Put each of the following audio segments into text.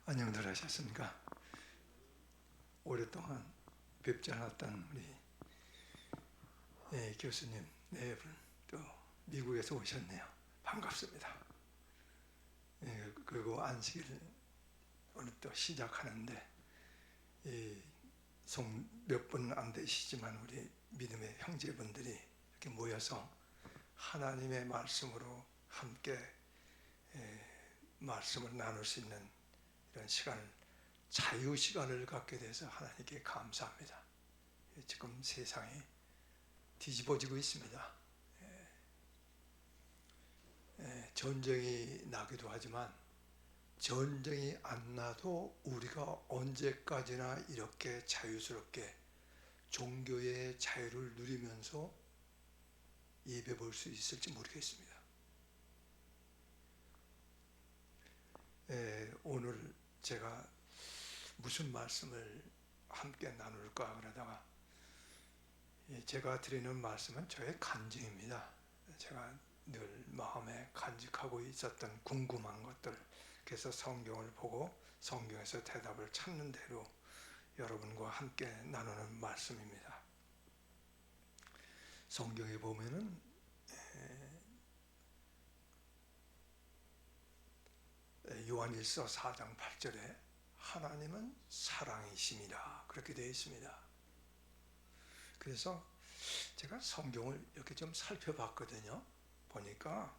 안녕들 하셨습니까? 오랫동안 뵙지 않았던 우리 교수님 네 분 또 미국에서 오셨네요. 반갑습니다. 그리고 안식일 오늘 또 시작하는데 몇 분 안 되시지만 우리 믿음의 형제분들이 이렇게 모여서 하나님의 말씀으로 함께 말씀을 나눌 수 있는 이런 시간을, 자유 시간을 갖게 돼서 하나님께 감사합니다. 지금 세상이 뒤집어지고 있습니다. 전쟁이 나기도 하지만 전쟁이 안 나도 우리가 언제까지나 이렇게 자유스럽게 종교의 자유를 누리면서 예배 볼 수 있을지 모르겠습니다. 오늘 제가 무슨 말씀을 함께 나눌까 그러다가 제가 드리는 말씀은 저의 간증입니다. 제가 늘 마음에 간직하고 있었던 궁금한 것들, 그래서 성경을 보고 성경에서 대답을 찾는 대로 여러분과 함께 나누는 말씀입니다. 성경에 보면은 요한일서 4장 8절에 하나님은 사랑이심이라 그렇게 되어 있습니다. 그래서 제가 성경을 이렇게 좀 살펴봤거든요. 보니까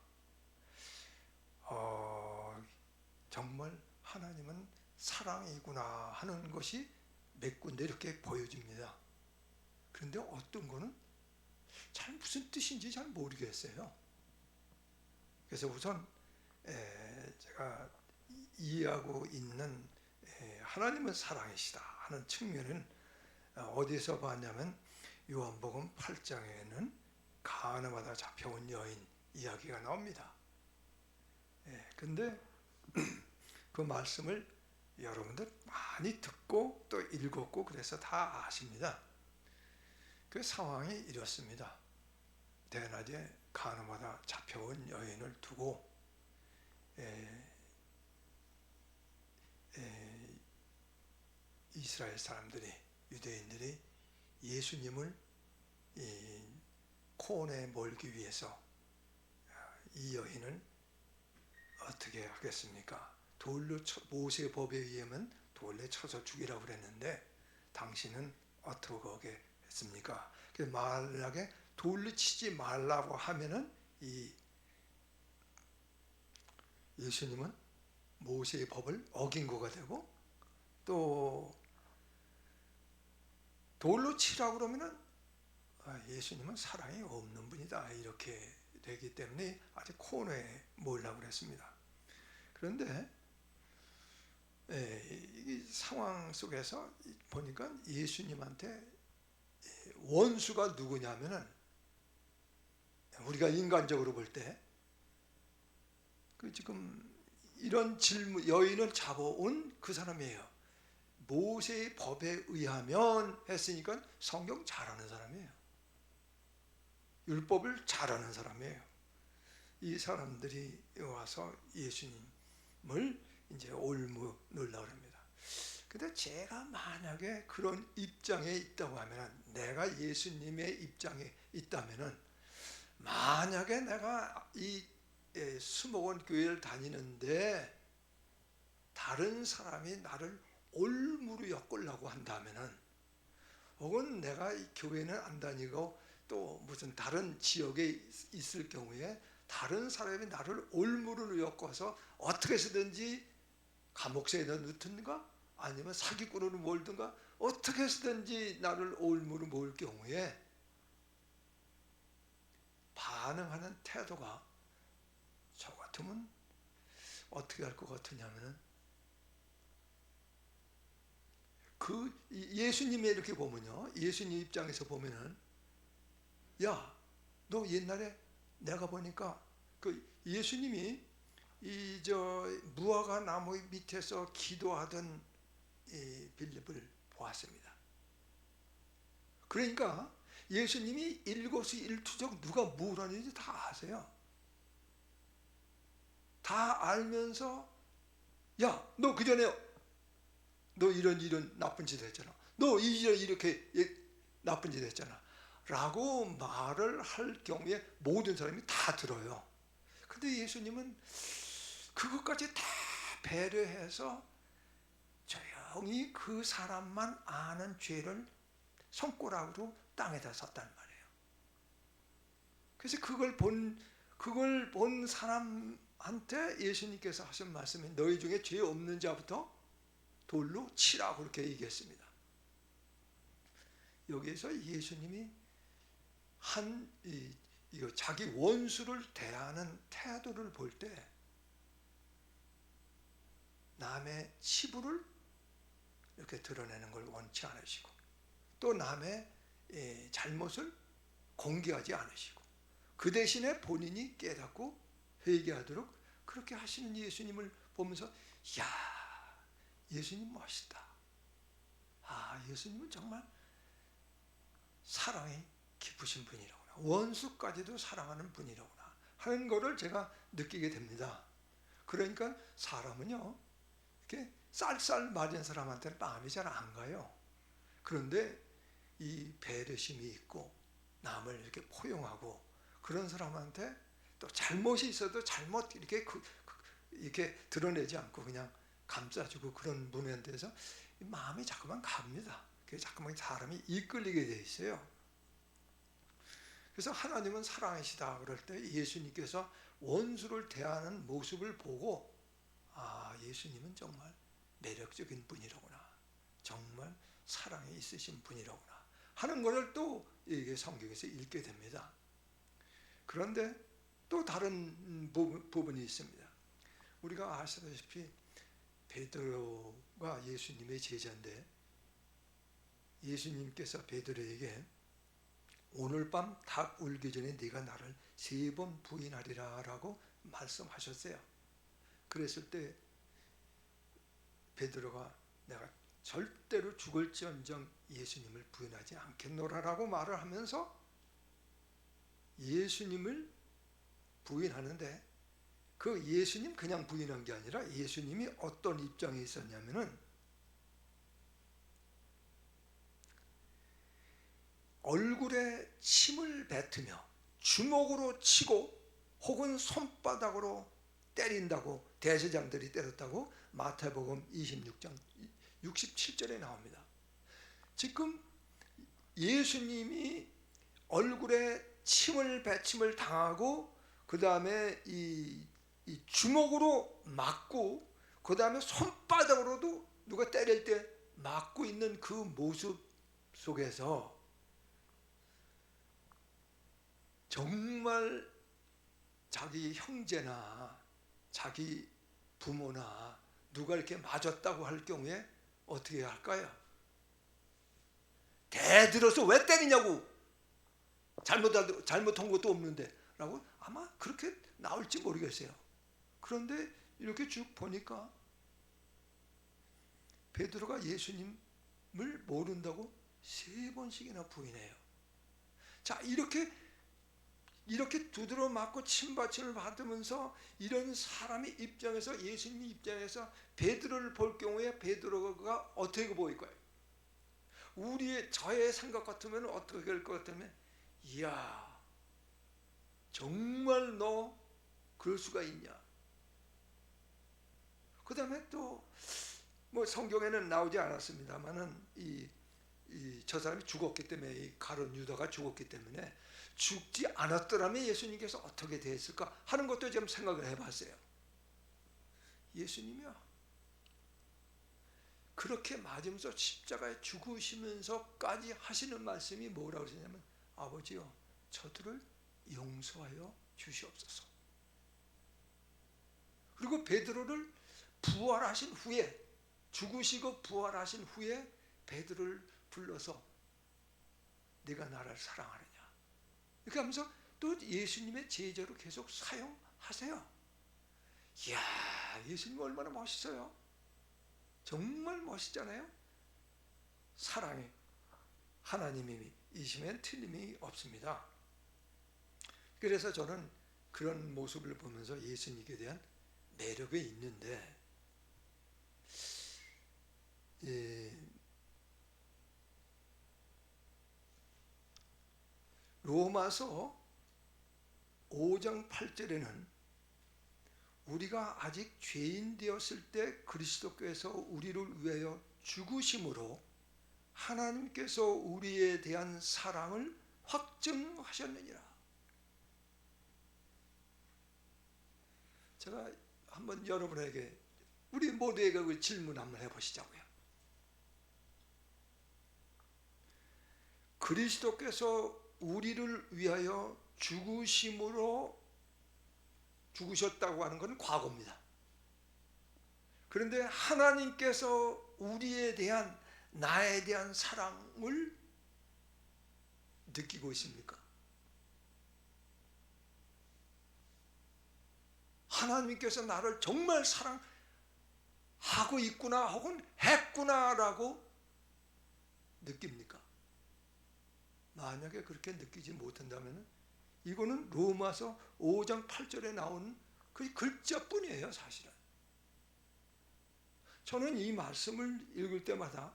정말 하나님은 사랑이구나 하는 것이 몇 군데 이렇게 보여집니다. 그런데 어떤 거는 잘 무슨 뜻인지 잘 모르겠어요. 그래서 우선 제가 이해하고 있는 하나님은 사랑이시다 하는 측면은 어디서 봤냐면 요한복음 8장에는 가늠하다 잡혀온 여인 이야기가 나옵니다. 근데 그 말씀을 여러분들 많이 듣고 또 읽었고 그래서 다 아십니다. 그 상황이 이렇습니다. 대낮에 가늠하다 잡혀온 여인을 두고 이스라엘 사람들이, 유대인들이 예수님을 코온에 몰기 위해서 이 여인을 어떻게 하겠습니까? 모세 법에 의하면 돌로 쳐서 죽이라고 그랬는데 당신은 어떻게 했습니까? 만약에 돌로 치지 말라고 하면은 이 예수님은 모세의 법을 어긴 거가 되고, 또 돌로 치라고 그러면은 예수님은 사랑이 없는 분이다 이렇게 되기 때문에 아직 코너에 몰라고 그랬습니다. 그런데 이 상황 속에서 보니까 예수님한테 원수가 누구냐면은 우리가 인간적으로 볼 때 그 지금 이런 질문, 여인을 잡아온 그 사람이에요. 모세의 법에 의하면 했으니까 성경 잘하는 사람이에요. 율법을 잘하는 사람이에요. 이 사람들이 와서 예수님을 이제 올무 넣으려고 합니다. 근데 제가 만약에 그런 입장에 있다고 하면, 내가 예수님의 입장에 있다면은, 만약에 내가 이 수목원 교회를 다니는데 다른 사람이 나를 올무로 엮으려고 한다면은, 혹은 내가 이 교회는 안 다니고 또 무슨 다른 지역에 있을 경우에 다른 사람이 나를 올무로 엮어서 어떻게 해서든지 감옥에 넣든가 아니면 사기꾼으로 몰든가 어떻게 해서든지 나를 올무로 몰 경우에 반응하는 태도가 저 같으면 어떻게 할 것 같으냐면은, 그 예수님의 이렇게 보면요, 예수님 입장에서 보면은, 야, 너 옛날에 내가 보니까 그 예수님이 이 무화과 나무 밑에서 기도하던 이 빌립을 보았습니다. 그러니까 예수님이 일거수일투족 누가 뭘 하는지 다 아세요. 다 알면서, 야, 너 그 전에 너 이런 나쁜 짓 했잖아. 너 이렇게 나쁜 짓 했잖아. 라고 말을 할 경우에 모든 사람이 다 들어요. 근데 예수님은 그것까지 다 배려해서 조용히 그 사람만 아는 죄를 손가락으로 땅에다 섰단 말이에요. 그래서 그걸 본 사람한테 예수님께서 하신 말씀이 너희 중에 죄 없는 자부터 돌로 치라고 그렇게 얘기했습니다. 여기에서 예수님이 이거 자기 원수를 대하는 태도를 볼 때 남의 치부를 이렇게 드러내는 걸 원치 않으시고 또 남의 잘못을 공개하지 않으시고 그 대신에 본인이 깨닫고 회개하도록 그렇게 하시는 예수님을 보면서 야, 예수님 멋있다. 아, 예수님은 정말 사랑이 깊으신 분이라구나. 원수까지도 사랑하는 분이라구나 하는 것을 제가 느끼게 됩니다. 그러니까 사람은요, 이렇게 쌀쌀 맞은 사람한테는 마음이 잘 안 가요. 그런데 이 배려심이 있고 남을 이렇게 포용하고 그런 사람한테 또 잘못이 있어도 잘못 이렇게 드러내지 않고 그냥 감싸주고 그런 분에 대해서 마음이 자꾸만 갑니다. 그래서 자꾸만 사람이 이끌리게 돼 있어요. 그래서 하나님은 사랑이시다 그럴 때 예수님께서 원수를 대하는 모습을 보고 아, 예수님은 정말 매력적인 분이로구나. 정말 사랑이 있으신 분이로구나 하는 것을 또 이게 성경에서 읽게 됩니다. 그런데 또 다른 부분이 있습니다. 우리가 아시다시피 베드로가 예수님의 제자인데 예수님께서 베드로에게 오늘 밤 닭 울기 전에 네가 나를 3번 부인하리라 라고 말씀하셨어요. 그랬을 때 베드로가 내가 절대로 죽을지언정 예수님을 부인하지 않겠노라라고 말을 하면서 예수님을 부인하는데 그 예수님 그냥 부인한 게 아니라 예수님이 어떤 입장에 있었냐면은 얼굴에 침을 뱉으며 주먹으로 치고 혹은 손바닥으로 때린다고 대제장들이 때렸다고 마태복음 26장 67절에 나옵니다. 지금 예수님이 얼굴에 침을 당하고 그 다음에 이 주먹으로 맞고 그 다음에 손바닥으로도 누가 때릴 때 맞고 있는 그 모습 속에서 정말 자기 형제나 자기 부모나 누가 이렇게 맞았다고 할 경우에 어떻게 할까요? 대들어서 왜 때리냐고, 잘못한 것도 없는데 라고 아마 그렇게 나올지 모르겠어요. 그런데 이렇게 쭉 보니까 베드로가 예수님을 모른다고 3번씩이나 부인해요. 자, 이렇게 두드러 맞고 침받침을 받으면서 이런 사람의 입장에서 예수님 입장에서 베드로를 볼 경우에 베드로가 어떻게 보일 거예요? 저의 생각 같으면 어떻게 될 것 같으면 이야, 정말 너 그럴 수가 있냐? 그 다음에 또 뭐 성경에는 나오지 않았습니다만은 저 사람이 죽었기 때문에 이 가룟 유다가 죽었기 때문에 죽지 않았더라면 예수님께서 어떻게 됐을까 하는 것도 좀 생각을 해봤어요. 예수님이요, 그렇게 맞으면서 십자가에 죽으시면서까지 하시는 말씀이 뭐라고 하시냐면 아버지요, 저들을 용서하여 주시옵소서. 그리고 베드로를 부활하신 후에, 죽으시고 부활하신 후에 베드로를 불러서 네가 나를 사랑하느냐 이렇게 하면서 또 예수님의 제자로 계속 사용하세요. 이야, 예수님 얼마나 멋있어요. 정말 멋있잖아요. 사랑이 하나님이시면 틀림이 없습니다. 그래서 저는 그런 모습을 보면서 예수님에 대한 매력이 있는데 로마서 5장 8절에는 우리가 아직 죄인 되었을 때 그리스도께서 우리를 위하여 죽으심으로 하나님께서 우리에 대한 사랑을 확증하셨느니라. 제가 한번 여러분에게, 우리 모두에게 그 질문 한번 해보시자고요. 그리스도께서 우리를 위하여 죽으셨다고 하는 건 과거입니다. 그런데 하나님께서 우리에 대한, 나에 대한 사랑을 느끼고 있습니까? 하나님께서 나를 정말 사랑하고 있구나 혹은 했구나라고 느낍니까? 만약에 그렇게 느끼지 못한다면 이거는 로마서 5장 8절에 나오는 그 글자뿐이에요, 사실은. 저는 이 말씀을 읽을 때마다,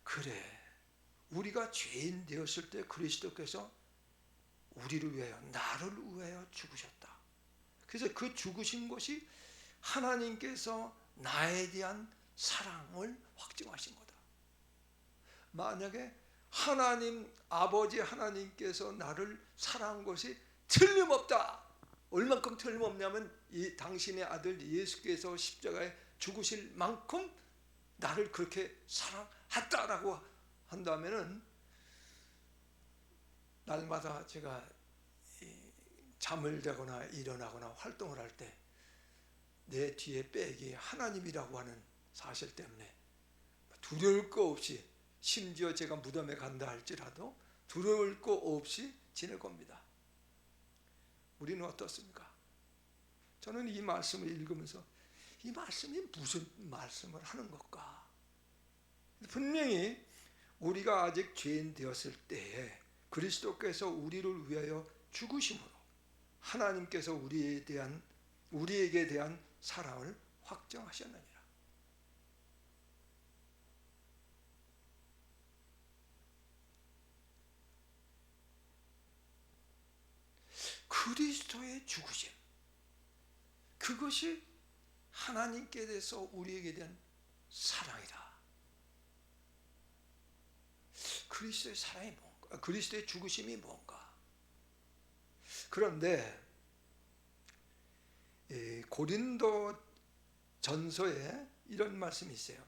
그래, 우리가 죄인 되었을 때 그리스도께서 우리를 위하여, 나를 위하여 죽으셨다. 그래서 그 죽으신 것이 하나님께서 나에 대한 사랑을 확증하신 거다. 만약에 하나님, 아버지 하나님께서 나를 사랑한 것이 틀림없다. 얼만큼 틀림없냐면 이 당신의 아들 예수께서 십자가에 죽으실 만큼 나를 그렇게 사랑했다라고 한다면은, 날마다 제가 잠을 자거나 일어나거나 활동을 할 때 내 뒤에 백이 하나님이라고 하는 사실 때문에 두려울 거 없이, 심지어 제가 무덤에 간다 할지라도 두려울 거 없이 지낼 겁니다. 우리는 어떻습니까? 저는 이 말씀을 읽으면서 이 말씀이 무슨 말씀을 하는 걸까? 분명히 우리가 아직 죄인 되었을 때에 그리스도께서 우리를 위하여 죽으심으로 하나님께서 우리에게 대한 사랑을 확정하셨느니라. 그리스도의 죽으심, 그것이 하나님께 대해서 우리에게 대한 사랑이다. 그리스도의 사랑이 뭔가? 그리스도의 죽으심이 뭔가? 그런데 고린도 전서에 이런 말씀이 있어요.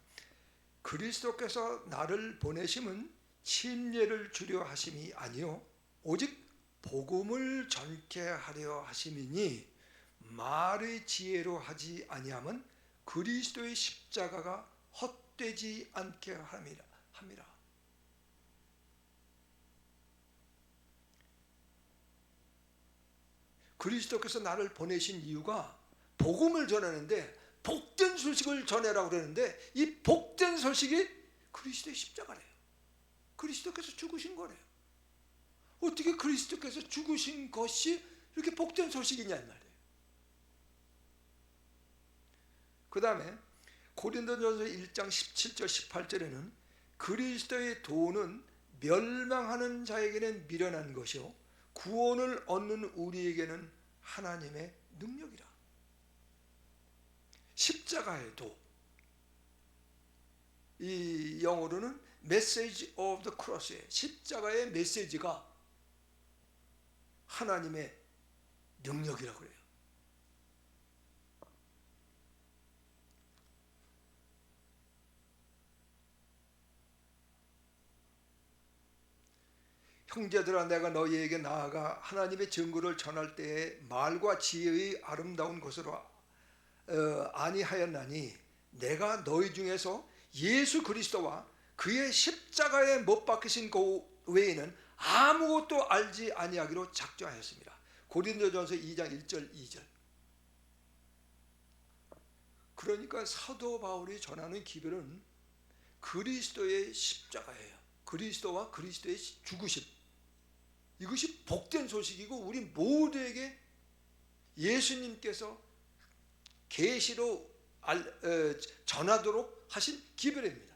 그리스도께서 나를 보내심은 침례를 주려 하심이 아니요 오직 복음을 전케 하려 하심이니, 말의 지혜로 하지 아니함은 그리스도의 십자가가 헛되지 않게 함이라. 그리스도께서 나를 보내신 이유가 복음을 전하는데, 복된 소식을 전해라고 그러는데, 이 복된 소식이 그리스도의 십자가래요. 그리스도께서 죽으신 거래요. 어떻게 그리스도께서 죽으신 것이 이렇게 복된 소식이냐 이 말이에요. 그 다음에 고린도전서 1장 17절 18절에는 그리스도의 도는 멸망하는 자에게는 미련한 것이요 구원을 얻는 우리에게는 하나님의 능력이라. 십자가의 도, 이 영어로는 Message of the Cross의 십자가의 메시지가 하나님의 능력이라고 그래요. 형제들아, 내가 너희에게 나아가 하나님의 증거를 전할 때에 말과 지혜의 아름다운 것으로 아니하였나니, 내가 너희 중에서 예수 그리스도와 그의 십자가에 못 박히신 그 외에는 아무것도 알지 아니하기로 작정하였습니다. 고린도전서 2장 1절 2절. 그러니까 사도 바울이 전하는 기별은 그리스도의 십자가예요. 그리스도와 그리스도의 죽으심, 이것이 복된 소식이고, 우리 모두에게 예수님께서 계시로 전하도록 하신 기별입니다.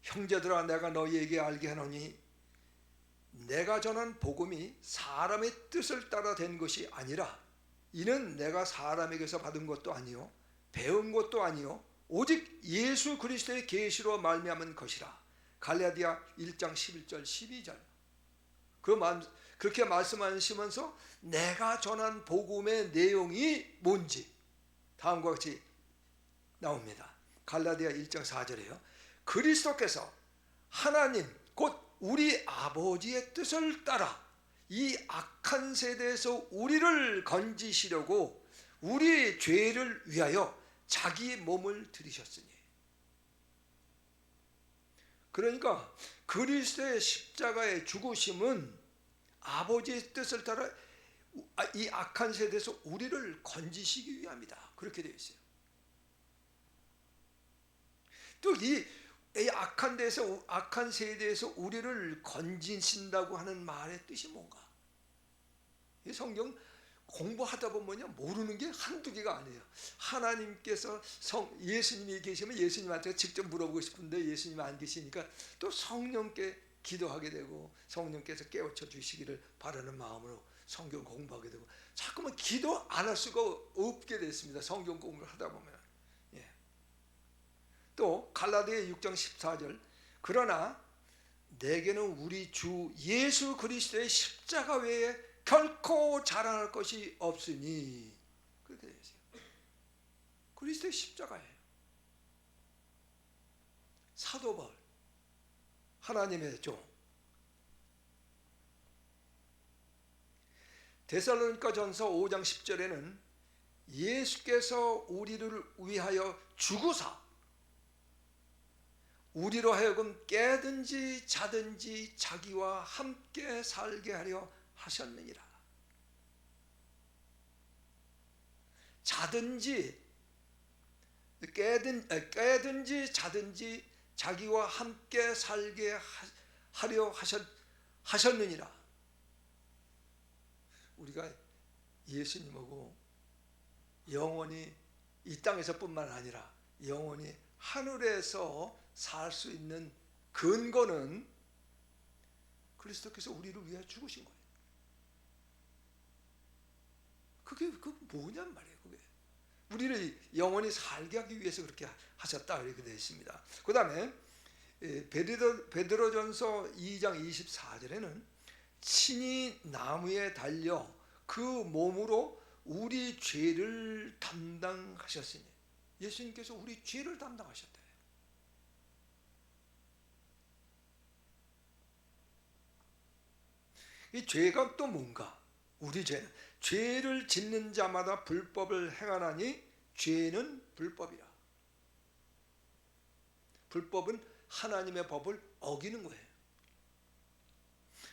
형제들아, 내가 너희에게 알게 하노니 내가 전한 복음이 사람의 뜻을 따라 된 것이 아니라 이는 내가 사람에게서 받은 것도 아니요 배운 것도 아니요 오직 예수 그리스도의 계시로 말미암은 것이라. 갈라디아 1장 11절 12절. 그렇게 말씀하시면서 내가 전한 복음의 내용이 뭔지 다음과 같이 나옵니다. 갈라디아 1장 4절에요. 그리스도께서 하나님 곧 우리 아버지의 뜻을 따라 이 악한 세대에서 우리를 건지시려고 우리 죄를 위하여 자기 몸을 들이셨으니. 그러니까 그리스도의 십자가의 죽으심은 아버지의 뜻을 따라 이 악한 세대에서 우리를 건지시기 위함이다. 그렇게 되어 있어요. 또 이 악한 세대에서 우리를 건지신다고 하는 말의 뜻이 뭔가? 이 성경 공부하다 보면요, 모르는 게 한두 개가 아니에요. 하나님께서 예수님이 계시면 예수님한테 직접 물어보고 싶은데 예수님 안 계시니까 또 성령께 기도하게 되고 성령께서 깨우쳐 주시기를 바라는 마음으로 성경 공부하게 되고 자꾸만 기도 안 할 수가 없게 됐습니다. 성경 공부를 하다 보면. 또 갈라디아 6장 14절 그러나 내게는 우리 주 예수 그리스도의 십자가 외에 결코 자랑할 것이 없으니. 그렇게 되어 있어요. 그리스도의 십자가예요. 사도 바울 하나님의 종. 데살로니가전서 5장 10절에는 예수께서 우리를 위하여 죽으사 우리로 하여금 깨든지 자든지 자기와 함께 살게 하려 하셨느니라. 자든지 깨든지 자든지 자기와 함께 살게 하려 하셨느니라. 우리가 예수님하고 영원히 이 땅에서뿐만 아니라 영원히 하늘에서 살 수 있는 근거는 그리스도께서 우리를 위해 죽으신 거예요. 그게 뭐냔 말이에요. 그게 우리를 영원히 살게 하기 위해서 그렇게 하셨다 이렇게 되어 있습니다. 그 다음에 베드로전서 2장 24절에는 친히 나무에 달려 그 몸으로 우리 죄를 담당하셨으니. 예수님께서 우리 죄를 담당하셨다. 이 죄가 또 뭔가? 우리 죄를 짓는 자마다 불법을 행하나니 죄는 불법이라. 불법은 하나님의 법을 어기는 거예요.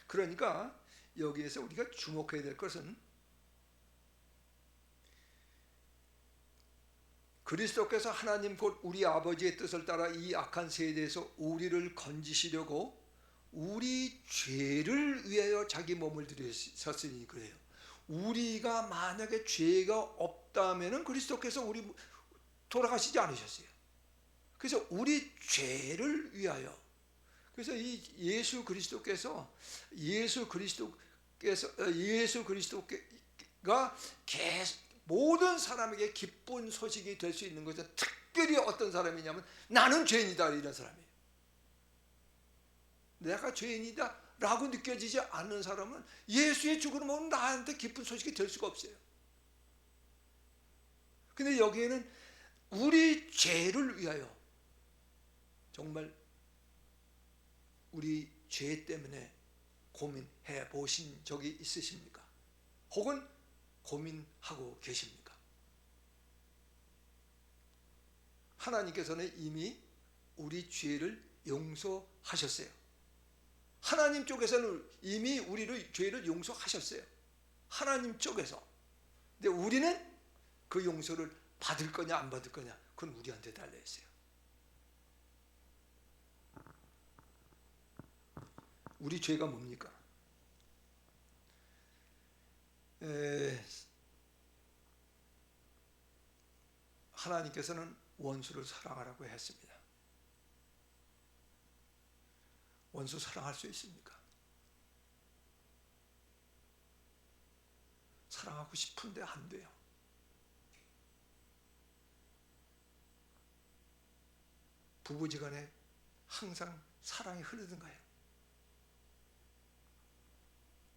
그러니까 여기에서 우리가 주목해야 될 것은 그리스도께서 하나님 곧 우리 아버지의 뜻을 따라 이 악한 세대에서 우리를 건지시려고 우리 죄를 위하여 자기 몸을 들이셨으니 그래요. 우리가 만약에 죄가 없다면 그리스도께서 우리 돌아가시지 않으셨어요. 그래서 우리 죄를 위하여. 그래서 이 예수 그리스도가 모든 사람에게 기쁜 소식이 될 수 있는 것은 특별히 어떤 사람이냐면 나는 죄인이다 이런 사람이에요. 내가 죄인이다 라고 느껴지지 않는 사람은 예수의 죽음으로 나한테 기쁜 소식이 될 수가 없어요. 근데 여기에는 우리 죄를 위하여 정말 우리 죄 때문에 고민해 보신 적이 있으십니까? 혹은 고민하고 계십니까? 하나님께서는 이미 우리 죄를 용서하셨어요. 하나님 쪽에서는 이미 우리를 죄를 용서하셨어요. 하나님 쪽에서. 근데 우리는 그 용서를 받을 거냐 안 받을 거냐 그건 우리한테 달려 있어요. 우리 죄가 뭡니까? 하나님께서는 원수를 사랑하라고 했습니다. 원수 사랑할 수 있습니까? 사랑하고 싶은데 안 돼요. 부부지간에 항상 사랑이 흐르던가요?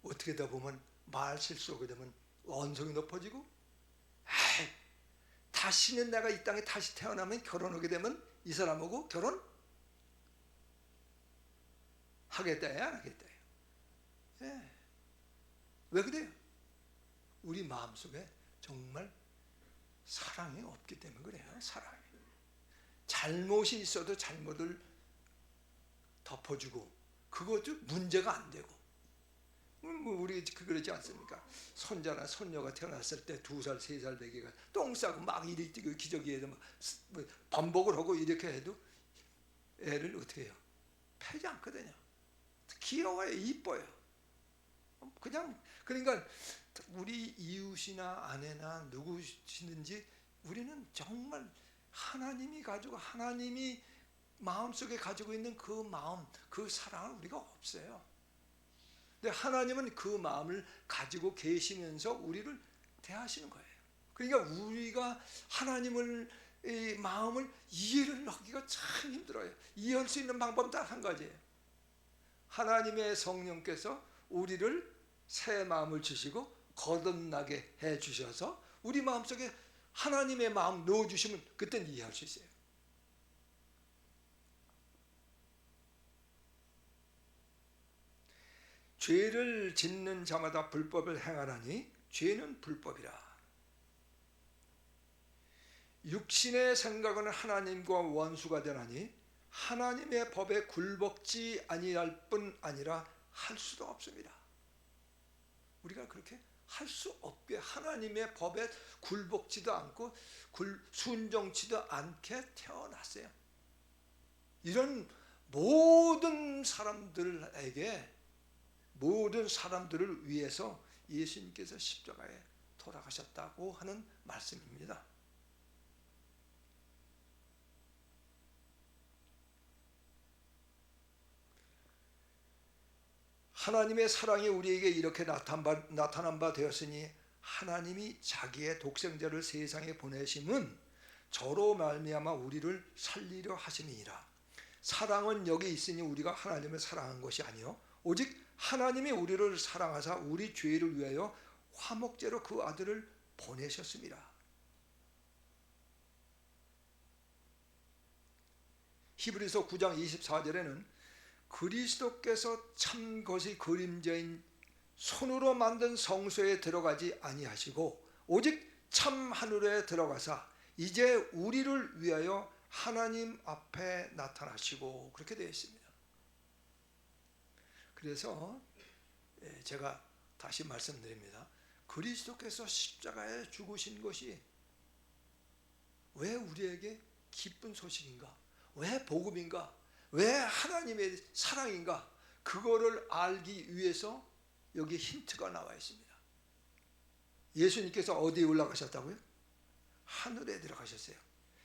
어떻게 다 보면 말 실수하게 되면 언성이 높아지고, 다시는 내가 이 땅에 다시 태어나면 결혼하게 되면 이 사람하고 결혼 하겠다야 안 하겠다요? 예. 왜 그래요? 우리 마음속에 정말 사랑이 없기 때문에 그래요. 사랑이. 잘못이 있어도 잘못을 덮어주고 그것도 문제가 안 되고, 우리 그러지 않습니까? 손자나 손녀가 태어났을 때 2살, 3살 되기가 똥 싸고 막 이리 뛰고 기저귀 해도 막 반복을 하고 이렇게 해도 애를 어떻게 해요? 패지 않거든요. 귀여워요, 이뻐요. 그냥 그러니까 우리 이웃이나 아내나 누구시든지 우리는 정말 하나님이 가지고 하나님이 마음속에 가지고 있는 그 마음, 그 사랑은 우리가 없어요. 근데 하나님은 그 마음을 가지고 계시면서 우리를 대하시는 거예요. 그러니까 우리가 하나님을 마음을 이해를 하기가 참 힘들어요. 이해할 수 있는 방법은 딱 한 가지예요. 하나님의 성령께서 우리를 새 마음을 주시고 거듭나게 해 주셔서 우리 마음속에 하나님의 마음 넣어주시면 그때는 이해할 수 있어요. 죄를 짓는 자마다 불법을 행하나니 죄는 불법이라. 육신의 생각은 하나님과 원수가 되나니 하나님의 법에 굴복지 아니할 뿐 아니라 할 수도 없습니다. 우리가 그렇게 할 수 없게 하나님의 법에 굴복지도 않고 순종치도 않게 태어났어요. 이런 모든 사람들에게, 모든 사람들을 위해서 예수님께서 십자가에 돌아가셨다고 하는 말씀입니다. 하나님의 사랑이 우리에게 이렇게 나타난 바 되었으니 하나님이 자기의 독생자를 세상에 보내심은 저로 말미암아 우리를 살리려 하심이니라. 사랑은 여기 있으니 우리가 하나님을 사랑한 것이 아니요 오직 하나님이 우리를 사랑하사 우리 죄를 위하여 화목제로 그 아들을 보내셨습니다. 히브리서 9장 24절에는 그리스도께서 참 것이 그림자인 손으로 만든 성소에 들어가지 아니하시고 오직 참 하늘에 들어가사 이제 우리를 위하여 하나님 앞에 나타나시고, 그렇게 되어 있습니다. 그래서 제가 다시 말씀드립니다. 그리스도께서 십자가에 죽으신 것이 왜 우리에게 기쁜 소식인가? 왜 복음인가? 왜 하나님의 사랑인가? 그거를 알기 위해서 여기 힌트가 나와 있습니다. 예수님께서 어디에 올라가셨다고요? 하늘에 들어가셨어요.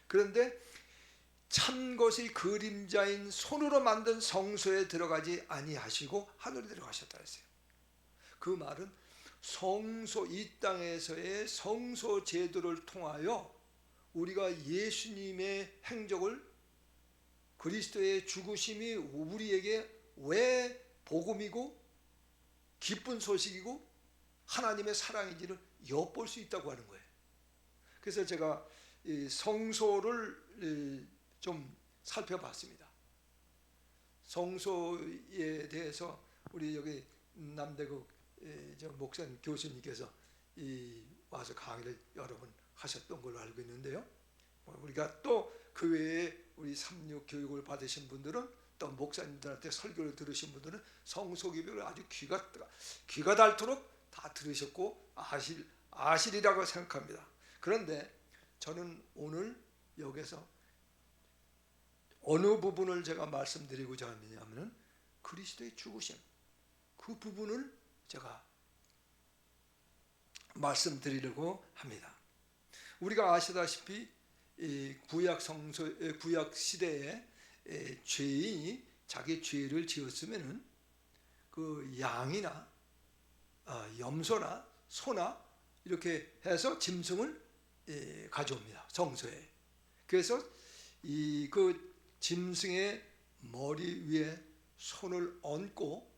그런데 참 것의 그림자인 손으로 만든 성소에 들어가지 아니하시고 하늘에 들어가셨다 했어요. 그 말은 성소, 이 땅에서의 성소 제도를 통하여 우리가 예수님의 행적을, 그리스도의 죽으심이 우리에게 왜 복음이고 기쁜 소식이고 하나님의 사랑인지를 엿볼 수 있다고 하는 거예요. 그래서 제가 이 성소를 좀 살펴봤습니다. 성소에 대해서 우리 여기 남대국 목사님 교수님께서 와서 강의를 여러 번 하셨던 걸로 알고 있는데요. 우리가 또 그 외에 우리 3.6 교육을 받으신 분들은, 또 목사님들한테 설교를 들으신 분들은 성소 교육을 아주 귀가 닳도록 다 들으셨고 아시리라고 생각합니다. 그런데 저는 오늘 여기서 어느 부분을 제가 말씀드리고자 하느냐면 그리스도의 죽으심, 그 부분을 제가 말씀드리려고 합니다. 우리가 아시다시피 이 구약 시대에 죄인이 자기 죄를 지었으면은 그 양이나 염소나 소나 이렇게 해서 짐승을 가져옵니다. 성소에. 그래서 이 그 짐승의 머리 위에 손을 얹고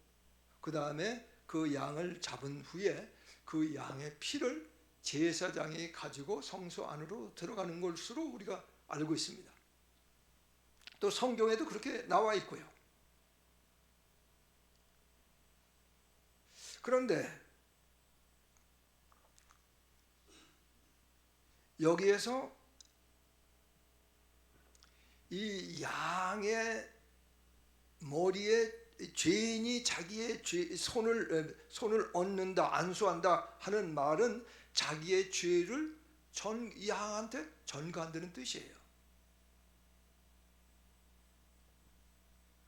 그 다음에 그 양을 잡은 후에 그 양의 피를 제사장이 가지고 성소 안으로 들어가는 것으로 우리가 알고 있습니다. 또 성경에도 그렇게 나와 있고요. 그런데 여기에서 이 양의 머리에 죄인이 자기의 손을 얹는다, 안수한다 하는 말은 자기의 죄를 양한테 전가한다는 뜻이에요.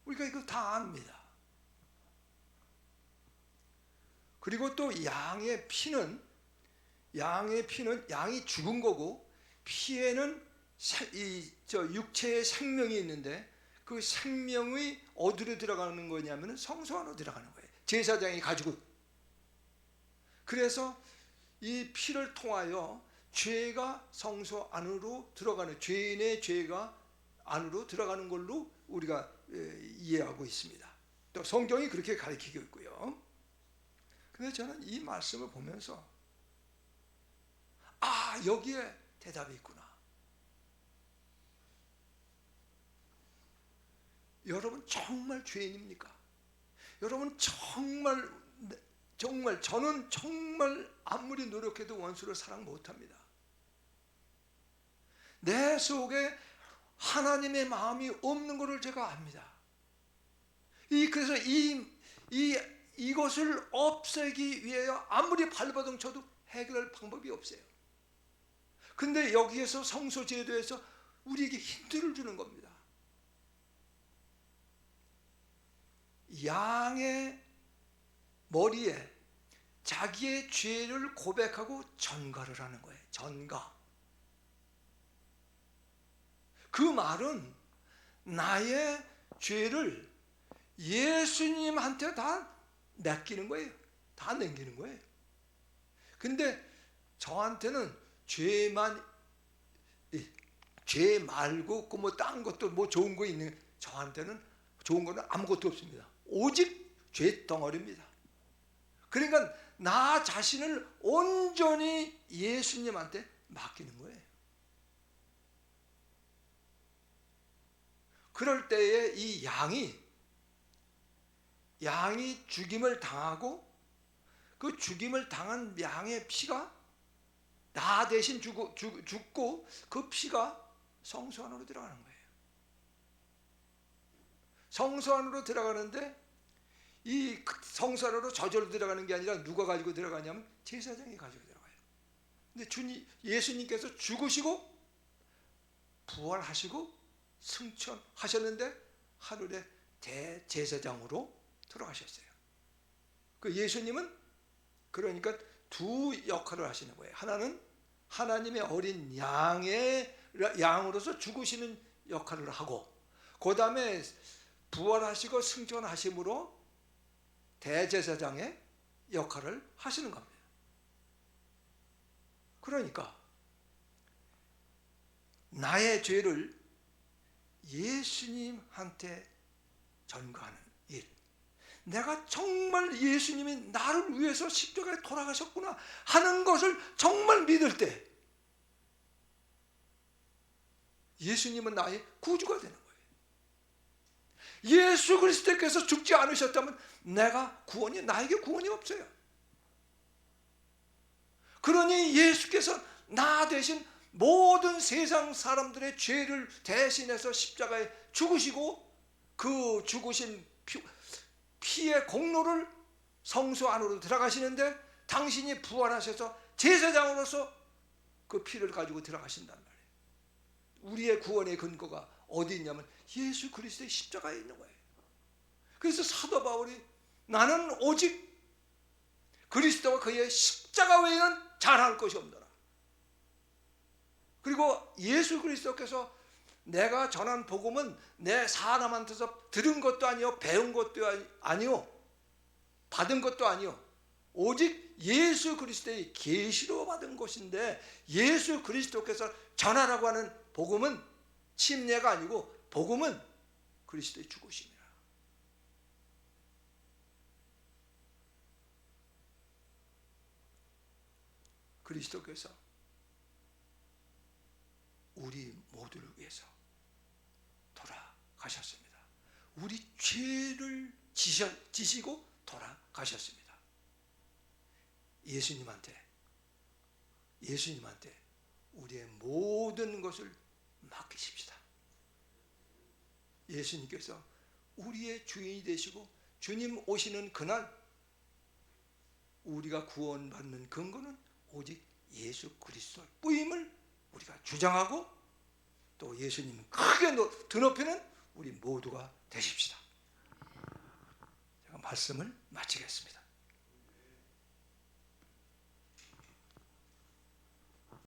우리가 이거 다 압니다. 그리고 또 양의 피는 양이 죽은 거고, 피에는 육체의 생명이 있는데 그 생명이 어디로 들어가는 거냐면 성소 안으로 들어가는 거예요. 제사장이 가지고. 그래서 이 피를 통하여 죄가 성소 안으로 들어가는, 죄인의 죄가 안으로 들어가는 걸로 우리가 이해하고 있습니다. 또 성경이 그렇게 가르치고 있고요. 그래서 저는 이 말씀을 보면서 여기에 대답이 있구나. 여러분 정말 죄인입니까? 여러분 정말 저는 정말 아무리 노력해도 원수를 사랑 못합니다. 내 속에 하나님의 마음이 없는 것을 제가 압니다. 그래서 이것을 없애기 위하여 아무리 발버둥 쳐도 해결할 방법이 없어요. 근데 여기에서 성소 제도에서 우리에게 힌트를 주는 겁니다. 양의 머리에 자기의 죄를 고백하고 전가를 하는 거예요. 전가. 그 말은 나의 죄를 예수님한테 다 맡기는 거예요. 다 남기는 거예요. 근데 저한테는 죄 말고 뭐 딴 것도 뭐 좋은 거 있는, 저한테는 좋은 거는 아무것도 없습니다. 오직 죄 덩어리입니다. 그러니까 나 자신을 온전히 예수님한테 맡기는 거예요. 그럴 때에 이 양이 죽임을 당하고 그 죽임을 당한 양의 피가 나 대신 죽고 그 피가 성소 안으로 들어가는 거예요. 성소 안으로 들어가는데 이 성소 안으로 저절로 들어가는 게 아니라 누가 가지고 들어가냐면 제사장이 가지고 들어가요. 근데 예수님께서 죽으시고 부활하시고 승천하셨는데 하늘의 대제사장으로 돌아가셨어요. 그 예수님은 그러니까 두 역할을 하시는 거예요. 하나는 하나님의 어린 양으로서 죽으시는 역할을 하고, 그 다음에 부활하시고 승천하심으로 대제사장의 역할을 하시는 겁니다. 그러니까 나의 죄를 예수님한테 전가하는 일, 내가 정말 예수님이 나를 위해서 십자가에 돌아가셨구나 하는 것을 정말 믿을 때 예수님은 나의 구주가 되는 거예요. 예수 그리스도께서 죽지 않으셨다면 나에게 구원이 없어요. 그러니 예수께서 나 대신 모든 세상 사람들의 죄를 대신해서 십자가에 죽으시고 그 죽으신 피의 공로를 성소 안으로 들어가시는데 당신이 부활하셔서 제사장으로서 그 피를 가지고 들어가신단 말이에요. 우리의 구원의 근거가 어디 있냐면 예수 그리스도의 십자가에 있는 거예요. 그래서 사도 바울이 나는 오직 그리스도와 그의 십자가 외에는 잘할 것이 없노라. 그리고 예수 그리스도께서 내가 전한 복음은 내 사람한테서 들은 것도 아니요, 배운 것도 아니요, 받은 것도 아니요, 오직 예수 그리스도의 계시로 받은 것인데, 예수 그리스도께서 전하라고 하는 복음은 침례가 아니고 복음은 그리스도의 죽으심이라. 그리스도께서 우리 모두를 위해서 돌아가셨습니다. 우리 죄를 지시고 돌아가셨습니다. 예수님한테 우리의 모든 것을 맡기십시다. 예수님께서 우리의 주인이 되시고 주님 오시는 그날 우리가 구원받는 근거는 오직 예수 그리스도 뿌임을 우리가 주장하고 또 예수님을 크게 드높이는 우리 모두가 되십시다. 제가 말씀을 마치겠습니다.